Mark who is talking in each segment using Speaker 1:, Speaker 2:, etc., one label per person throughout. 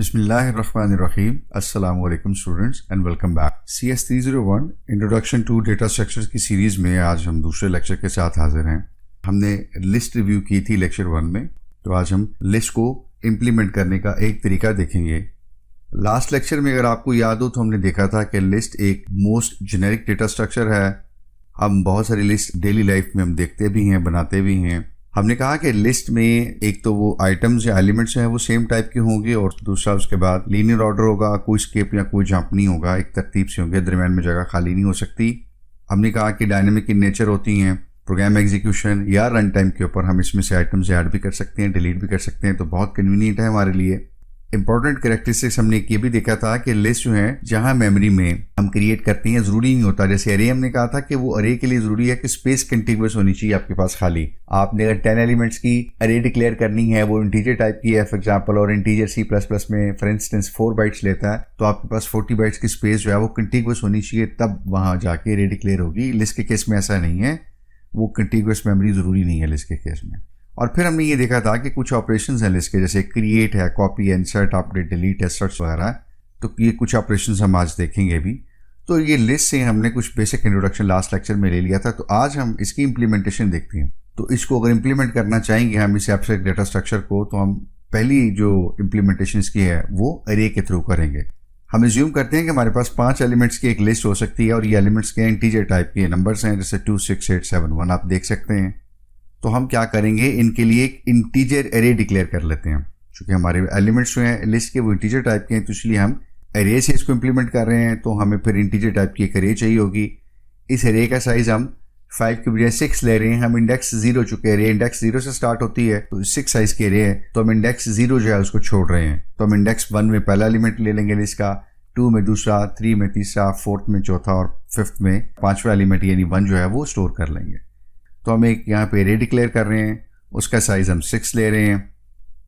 Speaker 1: बिस्मिल्लाहिर्रहमानिर्रहीम। अस्सलामु अलैकुम students and welcome back. CS 301 introduction to data structures की सीरीज में आज हम दूसरे लेक्चर के साथ हाजिर हैं। हमने लिस्ट रिव्यू की थी लेक्चर 1 में, तो आज हम लिस्ट को इम्प्लीमेंट करने का एक तरीका देखेंगे। लास्ट लेक्चर में अगर आपको याद हो तो हमने देखा था कि लिस्ट एक मोस्ट जेनेरिक डेटा स्ट्रक्चर है। हम बहुत सारी लिस्ट डेली लाइफ में हम देखते भी हैं, बनाते भी हैं। हमने कहा कि लिस्ट में एक तो वो आइटम्स या एलिमेंट्स हैं वो सेम टाइप के होंगे, और दूसरा उसके बाद लीनियर ऑर्डर होगा, कोई स्किप या कोई जंप नहीं होगा, एक तरतीब से होंगे, दरम्यान में जगह खाली नहीं हो सकती। हमने कहा कि डायनेमिक इन नेचर होती हैं, प्रोग्राम एग्जीक्यूशन या रन टाइम के ऊपर हम इसमें से आइटम्स ऐड भी कर सकते हैं, डिलीट भी कर सकते हैं, तो बहुत कन्वीनियंट है हमारे लिए। इंपॉर्टेंट कैरेक्टरिस्टिक्स हमने ये भी देखा था कि लिस्ट जो है जहां मेमोरी में हम क्रिएट करते हैं ज़रूरी नहीं होता, जैसे अरे हमने कहा था कि वो अरे के लिए ज़रूरी है कि स्पेस कंटिग्यूअस होनी चाहिए आपके पास खाली। आपने अगर 10 एलिमेंट्स की अरे डिक्लेयर करनी है, वो इंटीजर टाइप की है फॉर एग्जांपल, और इंटीजर C++ में फॉर इंस्टेंस 4 बाइट्स लेता है, तो आपके पास 40 बाइट्स की स्पेस जो है वो कंटिग्यूअस होनी चाहिए, तब वहां जाके अरे डिक्लेयर होगी। लिस्ट के केस में ऐसा नहीं है, वो कंटिग्यूअस मेमोरी ज़रूरी नहीं है लिस्ट के केस में। और फिर हमने ये देखा था कि कुछ ऑपरेशंस हैं लिस्ट के, जैसे क्रिएट है, कॉपी है, इंसर्ट, अपडेट, डिलीट है, सर्च वगैरह, तो ये कुछ ऑपरेशंस हम आज देखेंगे भी। तो ये लिस्ट से हमने कुछ बेसिक इंट्रोडक्शन लास्ट लेक्चर में ले लिया था, तो आज हम इसकी इम्प्लीमेंटेशन देखते हैं। तो इसको अगर इम्प्लीमेंट करना चाहेंगे हम इस एब्स्ट्रैक्ट डेटा स्ट्रक्चर को, तो हम पहली जो इम्प्लीमेंटेशन इसकी है वो अरे के थ्रू करेंगे। हम एज्यूम करते हैं कि हमारे पास 5 एलिमेंट्स की एक लिस्ट हो सकती है, और ये एलिमेंट्स के इंटीजर टाइप के नंबर्स हैं, जैसे 2, 6, 8, 7, 1 आप देख सकते हैं। तो हम क्या करेंगे, इनके लिए एक इंटीजर एरे डिक्लेयर कर लेते हैं। चूंकि हमारे एलिमेंट्स जो हैं लिस्ट के वो इंटीजर टाइप के हैं, तो इसलिए हम एरे से इसको इम्प्लीमेंट कर रहे हैं, तो हमें फिर इंटीजर टाइप की एक एरे चाहिए होगी। इस एरे का साइज हम 5 के बजाय 6 ले रहे हैं। हम इंडेक्स 0, चुके एरे इंडेक्स 0 से स्टार्ट होती है, तो 6 साइज के एरे है, तो हम इंडेक्स 0 जो है उसको छोड़ रहे हैं। तो हम इंडेक्स 1 में पहला एलिमेंट ले लेंगे लिस्ट का, 2 में दूसरा, 3 में तीसरा, 4th में चौथा, और 5th में 5वां एलिमेंट यानी 1 जो है वो स्टोर कर लेंगे। तो हम एक यहाँ पे एरे डिक्लेयर कर रहे हैं, उसका साइज हम 6 ले रहे हैं।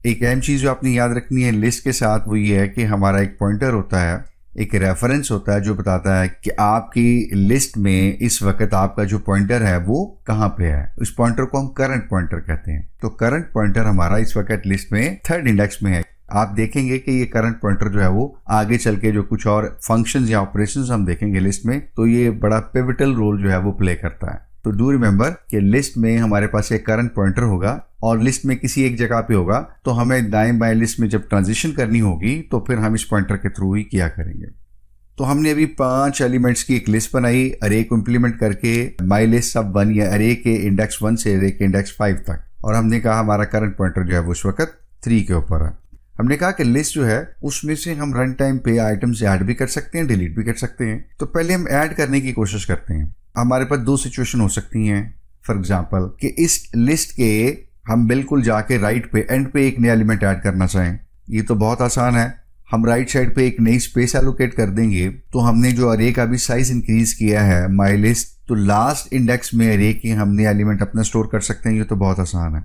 Speaker 1: एक अहम चीज़ जो आपने याद रखनी है लिस्ट के साथ, वो ये है कि हमारा एक पॉइंटर होता है, एक रेफरेंस होता है जो बताता है कि आपकी लिस्ट में इस वक्त आपका जो पॉइंटर है वो कहाँ पे है। उस पॉइंटर को हम करंट पॉइंटर कहते हैं। तो करंट पॉइंटर हमारा इस वक्त लिस्ट में 3rd इंडेक्स में है। आप देखेंगे कि ये करंट पॉइंटर जो है वो आगे चल के जो कुछ और फंक्शंस या ऑपरेशंस हम देखेंगे लिस्ट में, तो ये बड़ा पिवटल रोल जो है वो प्ले करता है। तो डू रिमेंबर कि लिस्ट में हमारे पास एक करंट पॉइंटर होगा, और लिस्ट में किसी एक जगह पे होगा, तो हमें दाएं बाएं लिस्ट में जब ट्रांजिशन करनी होगी तो फिर हम इस पॉइंटर के थ्रू ही किया करेंगे। तो हमने अभी 5 एलिमेंट्स की एक लिस्ट बनाई अरे को इम्प्लीमेंट करके, माई लिस्ट सब 1 या अरे के इंडेक्स 1 से अरे के इंडेक्स 5 तक, और हमने कहा हमारा करंट पॉइंटर जो है वो उस वक्त 3 के ऊपर है। हमने कहा कि लिस्ट जो है उसमें से हम रन टाइम पे आइटम्स ऐड भी कर सकते हैं, डिलीट भी कर सकते हैं। तो पहले हम ऐड करने की कोशिश करते हैं। हमारे पास 2 सिचुएशन हो सकती हैं। फॉर एग्जांपल कि इस लिस्ट के हम बिल्कुल जाके राइट पे एंड पे एक नया एलिमेंट ऐड करना चाहें, ये तो बहुत आसान है। हम राइट साइड पे एक नई स्पेस एलोकेट कर देंगे, तो हमने जो अरे का भी साइज इंक्रीज किया है माई लिस्ट, तो लास्ट इंडेक्स में अरे के हमने एलिमेंट अपना स्टोर कर सकते हैं। ये तो बहुत आसान है।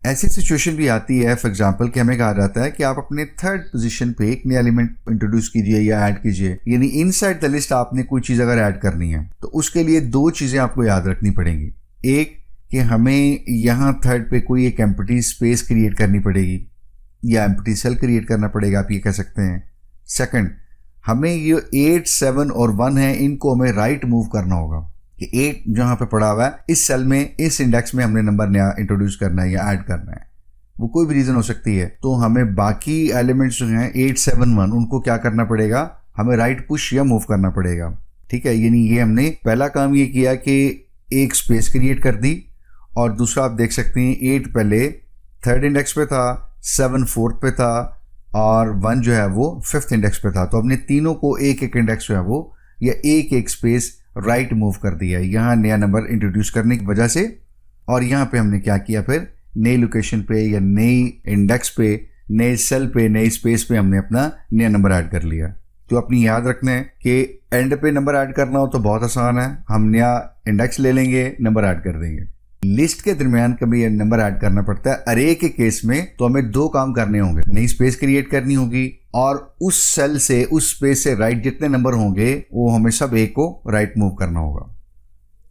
Speaker 1: ऐसी सिचुएशन भी आती है फॉर एग्जांपल कि हमें कहा जाता है कि आप अपने 3rd पोजीशन पे एक नया एलिमेंट इंट्रोड्यूस कीजिए या ऐड कीजिए, यानी इनसाइड द लिस्ट आपने कोई चीज अगर ऐड करनी है, तो उसके लिए 2 चीजें आपको याद रखनी पड़ेंगी। एक कि हमें यहाँ 3rd पे कोई एक एम्प्टी स्पेस क्रिएट करनी पड़ेगी या एम्प्टी सेल क्रिएट करना पड़ेगा, आप ये कह सकते हैं। सेकंड, हमें ये 8, 7 और 1 है, इनको हमें राइट मूव करना होगा कि 8 जहां पे पड़ा हुआ है इस सेल में, इस इंडेक्स में हमने नंबर नया इंट्रोड्यूस करना है या ऐड करना है। वो कोई भी रीजन हो सकती है, तो हमें बाकी एलिमेंट्स जो हैं 8, 7, 1 उनको क्या करना पड़ेगा, हमें राइट पुश या मूव करना पड़ेगा। ठीक है, यानी ये हमने पहला काम ये किया कि एक स्पेस क्रिएट कर दी, और दूसरा आप देख सकते हैं 8 पहले 3rd इंडेक्स पे था, 7 4th पे था, और 1 जो है वो 5th इंडेक्स पे था। तो हमने तीनों को एक एक इंडेक्स जो है वो या एक एक स्पेस राइट मूव कर दिया यहाँ नया नंबर इंट्रोड्यूस करने की वजह से। और यहाँ पे हमने क्या किया, फिर नई लोकेशन पे या नई इंडेक्स पे, नए सेल पे, नई स्पेस पे हमने अपना नया नंबर ऐड कर लिया। तो अपनी याद रखना है कि एंड पे नंबर ऐड करना हो तो बहुत आसान है, हम नया इंडेक्स ले लेंगे, नंबर ऐड कर देंगे। लिस्ट के दरमियान कभी ये नंबर ऐड करना पड़ता है। अरे के केस में तो हमें 2 काम करने होंगे, नई स्पेस क्रिएट करनी होगी, और उस सेल से, उस स्पेस से राइट जितने नंबर होंगे वो हमें सब एक को राइट मूव करना होगा।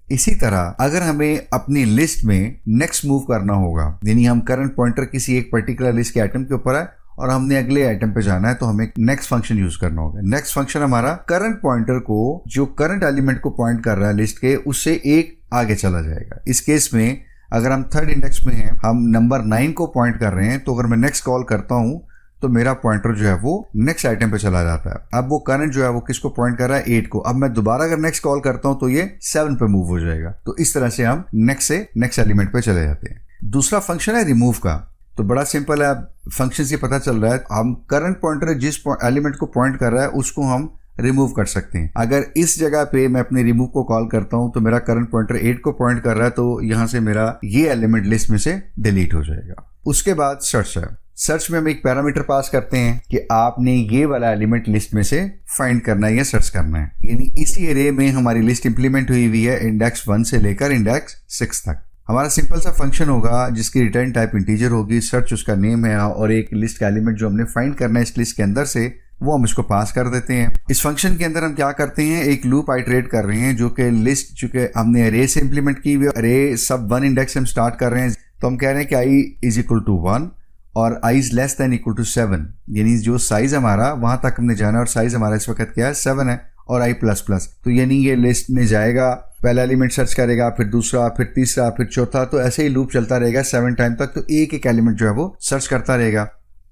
Speaker 1: इसी तरह अगर हमें अपनी लिस्ट में नेक्स्ट मूव करना होगा, यानी हम करंट पॉइंटर किसी एक पर्टिकुलर लिस्ट के आइटम के ऊपर है और हमने अगले आइटम पे जाना है तो हमें नेक्स्ट फंक्शन यूज करना होगा। नेक्स्ट फंक्शन हमारा करंट पॉइंटर को जो करंट एलिमेंट को पॉइंट कर रहा है लिस्ट के, उससे एक आगे चला जाएगा। इस केस में अगर हम थर्ड इंडेक्स में हैं, हम नंबर 9 को पॉइंट कर रहे हैं, तो अगर मैं नेक्स्ट कॉल करता हूं तो मेरा पॉइंटर जो है वो नेक्स्ट आइटम पे चला जाता है। अब वो करंट जो है वो किसको पॉइंट कर रहा है, 8 को। अब मैं दोबारा अगर नेक्स्ट कॉल करता हूं तो ये 7 पे मूव हो जाएगा। तो इस तरह से हम नेक्स्ट से नेक्स्ट एलिमेंट पे चले जाते हैं। दूसरा फंक्शन है रिमूव का। तो बड़ा सिंपल है, फंक्शन से पता चल रहा है हम करंट पॉइंटर जिस एलिमेंट को पॉइंट कर रहा है उसको हम रिमूव कर सकते हैं। अगर इस जगह पे मैं अपने रिमूव को कॉल करता हूं तो मेरा करंट पॉइंटर 8 को पॉइंट कर रहा है, तो यहां से मेरा ये एलिमेंट लिस्ट में से डिलीट हो जाएगा। उसके बाद सर्च है। सर्च में हम एक पैरामीटर पास करते हैं कि आपने ये वाला एलिमेंट लिस्ट में से फाइंड करना है या सर्च करना है। यानी इसी एरे में हमारी लिस्ट इंप्लीमेंट हुई हुई है इंडेक्स 1 से लेकर इंडेक्स 6 तक। हमारा सिंपल सा फंक्शन होगा जिसकी रिटर्न टाइप इंटीजर होगी, सर्च उसका नेम है और एक लिस्ट का एलिमेंट जो हमने फाइंड करना है इस लिस्ट के अंदर से, वो हम इसको पास कर देते हैं। इस फंक्शन के अंदर हम क्या करते हैं, एक लूप आइटरेट कर रहे हैं जो कि लिस्ट चूंकि हमने अरे से इंप्लीमेंट की हुई, अरे सब 1 इंडेक्स से हम स्टार्ट कर रहे हैं, तो हम कह रहे हैं कि आई इज इक्वल टू 1 और i is less than equal to 7। यानी जो साइज हमारा वहां तक हमने जाना और साइज हमारा इस वक्त क्या है 7 है और आई प्लस प्लस। तो यानी ये लिस्ट में जाएगा, पहला एलिमेंट सर्च करेगा, फिर दूसरा, फिर तीसरा, फिर चौथा, तो ऐसे ही लूप चलता रहेगा 7 टाइम तक। तो एक एक एलिमेंट जो है वो सर्च करता रहेगा।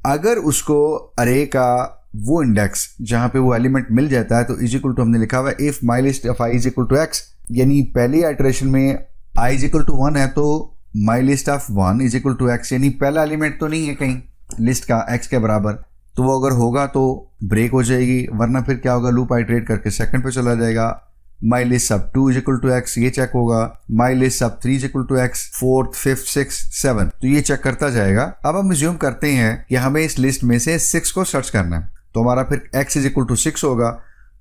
Speaker 1: अगर उसको अरे का वो इंडेक्स जहां पे वो एलिमेंट मिल जाता है तो इज इक्वल टू हमने लिखा हुआ है if my list of I is equal to x. यानी पहली आइटरेशन में आई इज इक्वल टू 1 है तो my list of 1 is equal to x. यानी पहला एलिमेंट तो नहीं है कहीं लिस्ट का एक्स के बराबर, तो वो अगर होगा तो ब्रेक हो जाएगी, वरना फिर क्या होगा, लूप आइटरेट करके सेकंड पे चला जाएगा। माई लिस्ट सब 2 इज इक्वल टू एक्स, ये चेक होगा। माई लिस्ट सब 3 is equal to x, 4th 5th 6th 7, तो ये चेक करता जाएगा। अब हम अज्यूम करते हैं कि हमें इस लिस्ट में से 6 को सर्च करना है, तो हमारा फिर x इज इक्वल टू 6 होगा।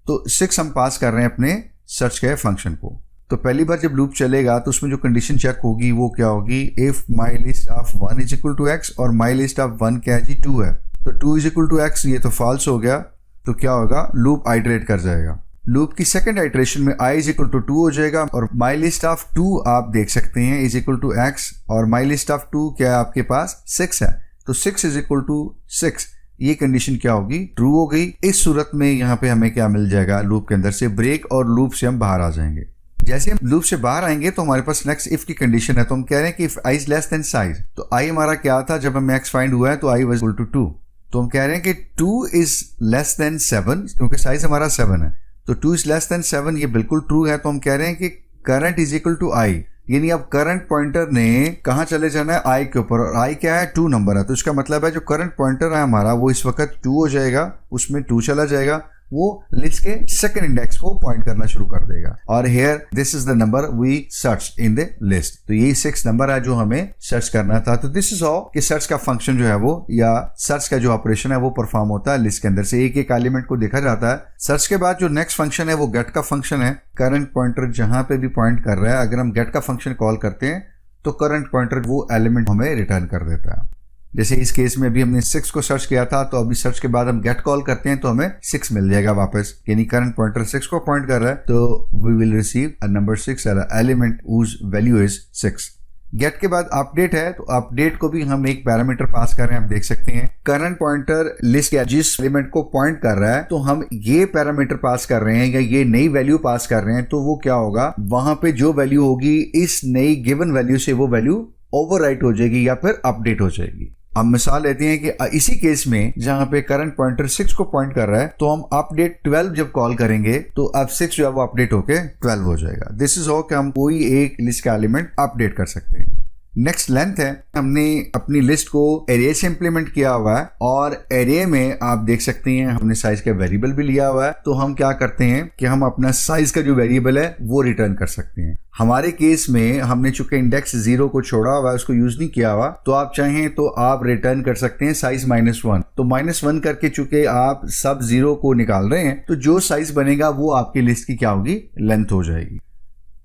Speaker 1: तो 6 हम पास कर रहे हैं अपने सर्च के फंक्शन को। तो पहली बार जब लूप चलेगा तो उसमें जो कंडीशन चेक होगी वो क्या होगी, if my list of 1 is equal to x और माई लिस्ट ऑफ 1 क्या है जी 2 है, तो 2 इज इक्वल टू एक्स, ये तो फॉल्स हो गया। तो क्या होगा, लूप आइटरेट कर जाएगा। लूप की सेकंड आइटरेशन में i इज इक्वल टू 2 हो जाएगा और माई लिस्ट ऑफ 2 आप देख सकते हैं इज इक्वल टू एक्स और माई लिस्ट ऑफ 2 क्या है आपके पास 6 है, तो 6 इज इक्वल टू 6। ये कंडीशन क्या होगी, ट्रू हो गई। इस सूरत में यहाँ पे हमें क्या मिल जाएगा, लूप के अंदर से ब्रेक और लूप से हम बाहर आ जाएंगे। जैसे हम लूप से बाहर आएंगे तो हमारे पास नेक्स्ट इफ की कंडीशन है, तो हम कह रहे हैं कि if i is less than size, तो i हमारा क्या था जब हमें x फाइंड हुआ है तो i वाज इक्वल टू 2, तो हम कह रहे हैं कि 2 इज लेस देन 7 क्योंकि साइज हमारा 7 है, तो 2 इज लेस देन 7 ये बिल्कुल ट्रू है। तो हम कह रहे हैं कि current is equal to i, यानी अब करंट पॉइंटर ने कहां चले जाना है, i के ऊपर, और i क्या है 2 नंबर है, तो इसका मतलब है जो करंट पॉइंटर है हमारा वो इस वक्त 2 हो जाएगा, उसमें 2 चला जाएगा, वो लिस्ट के सेकंड इंडेक्स को पॉइंट करना शुरू कर देगा। और here this is the number we search in the list, तो यही 6 नंबर है जो हमें सर्च करना था। तो दिस इज हाउ कि सर्च का फंक्शन जो है वो या सर्च का जो ऑपरेशन है वो परफॉर्म होता है। लिस्ट के अंदर से एक एक एलिमेंट को देखा जाता है। सर्च के बाद जो नेक्स्ट फंक्शन है वो गेट का फंक्शन है। करंट पॉइंटर जहां पे भी पॉइंट कर रहा है, अगर हम गेट का फंक्शन कॉल करते हैं तो करंट पॉइंटर वो एलिमेंट हमें रिटर्न कर देता है। जैसे इस केस में भी हमने 6 को सर्च किया था, तो अभी सर्च के बाद हम गेट कॉल करते हैं तो हमें 6 मिल जाएगा वापस, यानी करंट पॉइंटर 6 को पॉइंट कर रहा है, तो we will receive a number 6 element whose value is 6। Get के बाद अपडेट है, तो अपडेट को भी हम एक पैरामीटर पास कर रहे हैं। आप देख सकते हैं करंट पॉइंटर लिस्ट या जिस एलिमेंट को पॉइंट कर रहा है, तो हम ये पैरामीटर पास कर रहे हैं या ये नई वैल्यू पास कर रहे हैं, तो वो क्या होगा, वहां पे जो वैल्यू होगी इस नई गिवन वैल्यू से वो वैल्यू ओवरराइट हो जाएगी या फिर अपडेट हो जाएगी। अब मिसाल लेते हैं कि इसी केस में जहां पे करंट पॉइंटर 6 को पॉइंट कर रहा है, तो हम अपडेट 12 जब कॉल करेंगे तो अब 6 जो है वो अपडेट होके 12 हो जाएगा। दिस इज हाउ कि हम कोई एक लिस्ट का एलिमेंट अपडेट कर सकते हैं। नेक्स्ट लेंथ है, हमने अपनी लिस्ट को एरे से इंप्लीमेंट किया हुआ है और एरे में आप देख सकते हैं हमने साइज का वेरिएबल भी लिया हुआ है। तो हम क्या करते हैं कि हम अपना साइज का जो वेरिएबल है वो रिटर्न कर सकते हैं। हमारे केस में हमने चूंकि इंडेक्स 0 को छोड़ा हुआ है, उसको यूज नहीं किया हुआ, तो आप चाहें तो आप रिटर्न कर सकते हैं साइज -1। तो -1 करके चूंकि आप सब 0 को निकाल रहे हैं, तो जो साइज बनेगा वो आपकी लिस्ट की क्या होगी, लेंथ हो जाएगी।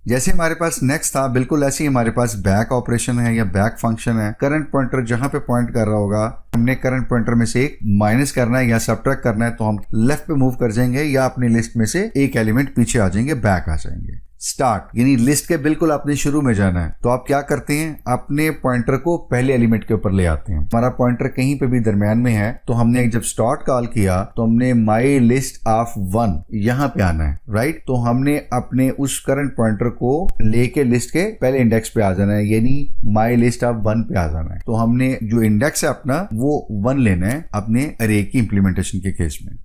Speaker 1: जैसे हमारे पास नेक्स्ट था, बिल्कुल ऐसे ही हमारे पास बैक ऑपरेशन है या बैक फंक्शन है। करंट पॉइंटर जहां पे पॉइंट कर रहा होगा, हमने करंट पॉइंटर में से एक माइनस करना है या सब्ट्रैक्ट करना है, तो हम लेफ्ट पे मूव कर जाएंगे या अपनी लिस्ट में से एक एलिमेंट पीछे आ जाएंगे, बैक आ जाएंगे। स्टार्ट, यानी लिस्ट के बिल्कुल आपने शुरू में जाना है। तो आप क्या करते हैं, अपने पॉइंटर को पहले एलिमेंट के ऊपर ले आते हैं। हमारा पॉइंटर कहीं पे भी दरमियान में है, तो हमने जब स्टार्ट कॉल किया तो हमने माई लिस्ट ऑफ 1 यहां पे आना है, राइट। तो हमने अपने उस करंट पॉइंटर को लेके लिस्ट के पहले इंडेक्स पे आ जाना है, यानी माई लिस्ट ऑफ 1 पे आ जाना है। तो हमने जो इंडेक्स है अपना वो 1 लेना है अपने अरे की इंप्लीमेंटेशन के केस में।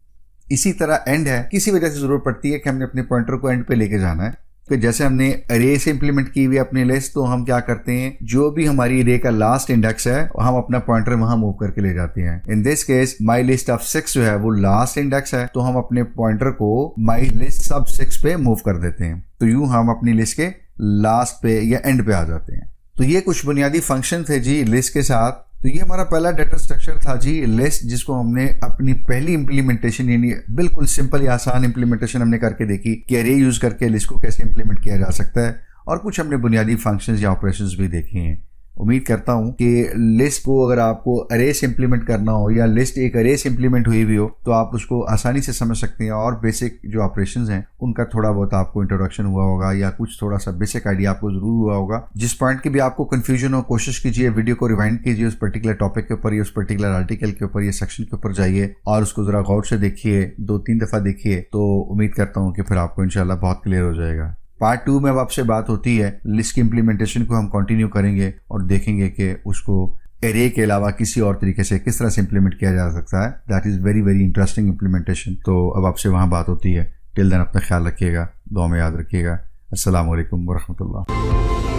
Speaker 1: इसी तरह एंड है, किसी वजह से जरूरत पड़ती है कि हमने अपने पॉइंटर को एंड पे लेके जाना है। तो जैसे हमने अरे से इंप्लीमेंट की हुई अपनी लिस्ट, तो हम क्या करते हैं, जो भी हमारी अरे का लास्ट इंडेक्स है हम अपना पॉइंटर वहां मूव करके ले जाते हैं। In this case my list of 6 जो है वो लास्ट इंडेक्स है, तो हम अपने पॉइंटर को माई लिस्ट सब 6 पे मूव कर देते हैं। तो यूं हम अपनी लिस्ट के लास्ट पे या एंड पे आ जाते हैं। तो ये कुछ बुनियादी फंक्शन थे जी लिस्ट के साथ। तो ये हमारा पहला डाटा स्ट्रक्चर था जी लिस्ट, जिसको हमने अपनी पहली इंप्लीमेंटेशन यानी बिल्कुल सिंपल या आसान इंप्लीमेंटेशन हमने करके देखी कि अरे यूज करके लिस्ट को कैसे इंप्लीमेंट किया जा सकता है, और कुछ हमने बुनियादी फंक्शंस या ऑपरेशंस भी देखे हैं। उम्मीद करता हूं कि लिस्ट को अगर आपको अरे से इंप्लीमेंट करना हो या लिस्ट एक अरे से इंप्लीमेंट हुई भी हो तो आप उसको आसानी से समझ सकते हैं, और बेसिक जो ऑपरेशंस हैं उनका थोड़ा बहुत आपको इंट्रोडक्शन हुआ होगा या कुछ थोड़ा सा बेसिक आइडिया आपको जरूर हुआ होगा। जिस पॉइंट की भी आपको कंफ्यूजन हो, कोशिश कीजिए वीडियो को रिवाइंड कीजिए उस पर्टिकुलर टॉपिक के ऊपर या उस पर्टिकुलर आर्टिकल के ऊपर या सेक्शन के ऊपर जाइए और उसको जरा गौर से देखिए, 2-3 दफा देखिए, तो उम्मीद करता हूँ कि फिर आपको इंशाल्लाह बहुत क्लियर हो जाएगा। पार्ट 2 में अब आपसे बात होती है लिस्ट की इंप्लीमेंटेशन को हम कंटिन्यू करेंगे और देखेंगे कि उसको एरे के अलावा किसी और तरीके से किस तरह से इंप्लीमेंट किया जा सकता है। That is very very interesting implementation. तो अब आपसे वहाँ बात होती है। टिल देन अपना ख्याल रखिएगा, दुआ में याद रखिएगा। अस्सलाम वालेकुम व रहमतुल्लाह।